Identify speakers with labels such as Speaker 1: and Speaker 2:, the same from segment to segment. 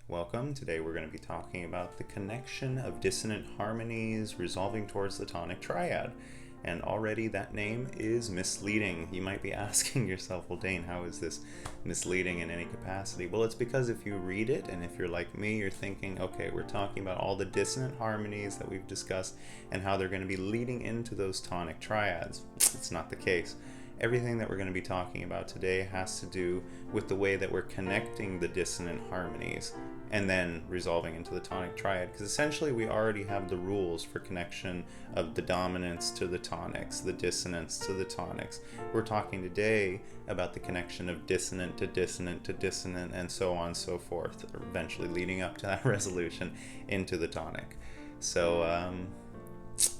Speaker 1: Welcome. Today we're going to be talking about the connection of dissonant harmonies resolving towards the tonic triad. And already that name is misleading. You might be asking yourself, well, Dane, how is this misleading in any capacity? Well, it's because if you read it, and if you're like me, you're thinking, okay, we're talking about all the dissonant harmonies that we've discussed and how they're going to be leading into those tonic triads. It's not the case. Everything that we're going to be talking about today has to do with the way that we're connecting the dissonant harmonies and then resolving into the tonic triad, because essentially we already have the rules for connection of the dominants to the tonics, the dissonants to the tonics. We're talking today about the connection of dissonant to dissonant to dissonant and so on and so forth, eventually leading up to that resolution into the tonic. So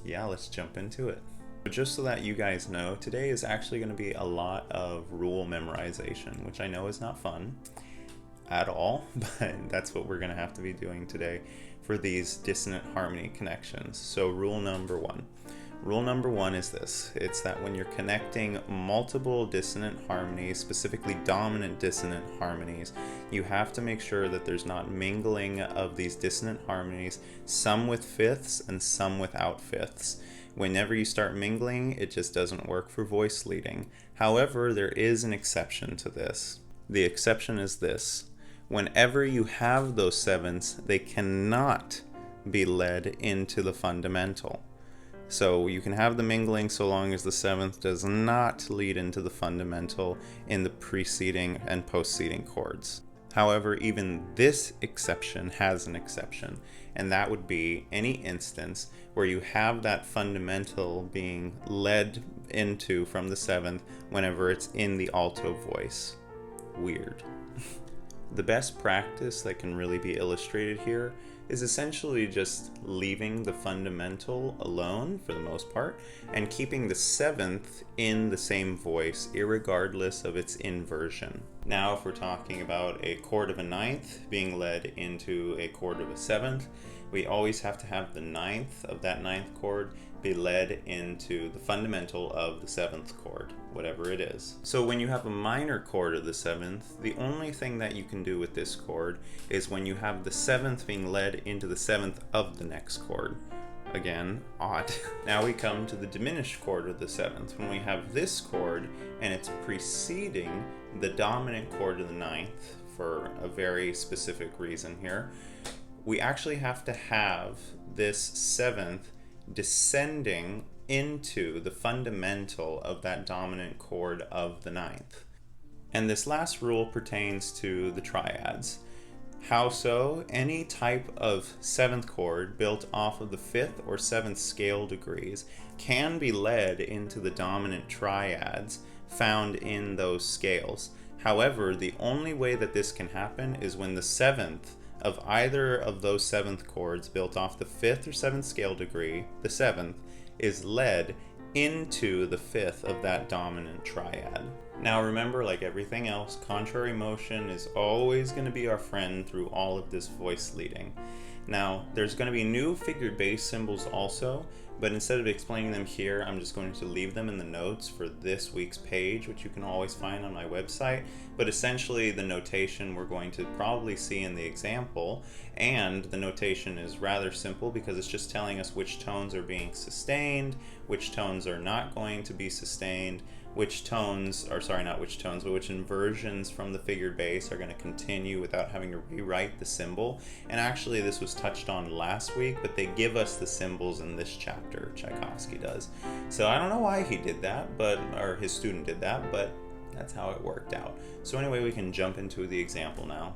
Speaker 1: yeah, let's jump into it. Just so that you guys know, today is actually going to be a lot of rule memorization, which I know is not fun at all, but that's what we're going to have to be doing today for these dissonant harmony connections. So rule number one. Rule number one is this. It's that when you're connecting multiple dissonant harmonies, specifically dominant dissonant harmonies, you have to make sure that there's not mingling of these dissonant harmonies, some with fifths and some without fifths. Whenever you start mingling, it just doesn't work for voice leading. However, there is an exception to this. The exception is this. Whenever you have those sevenths, they cannot be led into the fundamental. So you can have the mingling so long as the seventh does not lead into the fundamental in the preceding and postceding chords. However, even this exception has an exception, and that would be any instance where you have that fundamental being led into from the seventh whenever it's in the alto voice. Weird. The best practice that can really be illustrated here is essentially just leaving the fundamental alone for the most part and keeping the seventh in the same voice irregardless of its inversion. Now if we're talking about a chord of a ninth being led into a chord of a seventh, we always have to have the ninth of that ninth chord be led into the fundamental of the seventh chord, whatever it is. So when you have a minor chord of the seventh, the only thing that you can do with this chord is when you have the seventh being led into the seventh of the next chord. Again, odd. Now we come to the diminished chord of the seventh. When we have this chord and it's preceding the dominant chord of the ninth for a very specific reason here, we actually have to have this seventh descending into the fundamental of that dominant chord of the ninth. And this last rule pertains to the triads. How so? Any type of seventh chord built off of the fifth or seventh scale degrees can be led into the dominant triads found in those scales. However, the only way that this can happen is when the seventh of either of those seventh chords built off the fifth or seventh scale degree, the seventh, is led into the fifth of that dominant triad. Now remember, like everything else, contrary motion is always going to be our friend through all of this voice leading. Now, there's going to be new figured bass symbols also, but instead of explaining them here, I'm just going to leave them in the notes for this week's page, which you can always find on my website. But essentially, the notation we're going to probably see in the example, and the notation is rather simple because it's just telling us which tones are being sustained, which tones are not going to be sustained, which tones, or sorry, not which tones, but which inversions from the figured bass are going to continue without having to rewrite the symbol. And actually this was touched on last week, but they give us the symbols in this chapter, Tchaikovsky does. So I don't know why he did that, or his student did that, but that's how it worked out. So anyway, we can jump into the example now.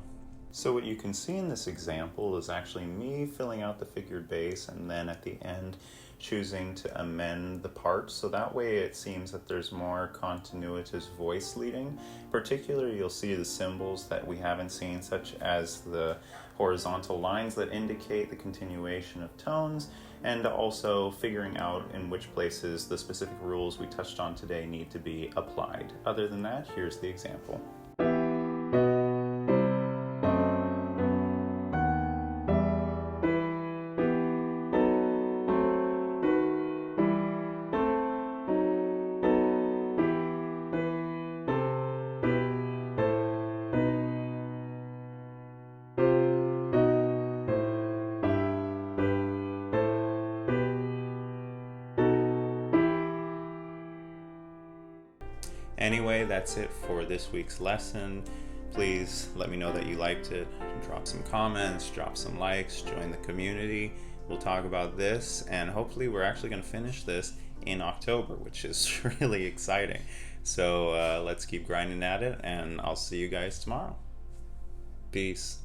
Speaker 1: So what you can see in this example is actually me filling out the figured bass and then at the end choosing to amend the parts, so that way it seems that there's more continuous voice leading. Particularly, you'll see the symbols that we haven't seen, such as the horizontal lines that indicate the continuation of tones, and also figuring out in which places the specific rules we touched on today need to be applied. Other than that, here's the example. Anyway, that's it for this week's lesson. Please let me know that you liked it. Drop some comments, drop some likes, join the community. We'll talk about this, and hopefully we're actually going to finish this in October, which is really exciting. So let's keep grinding at it, and I'll see you guys tomorrow. Peace.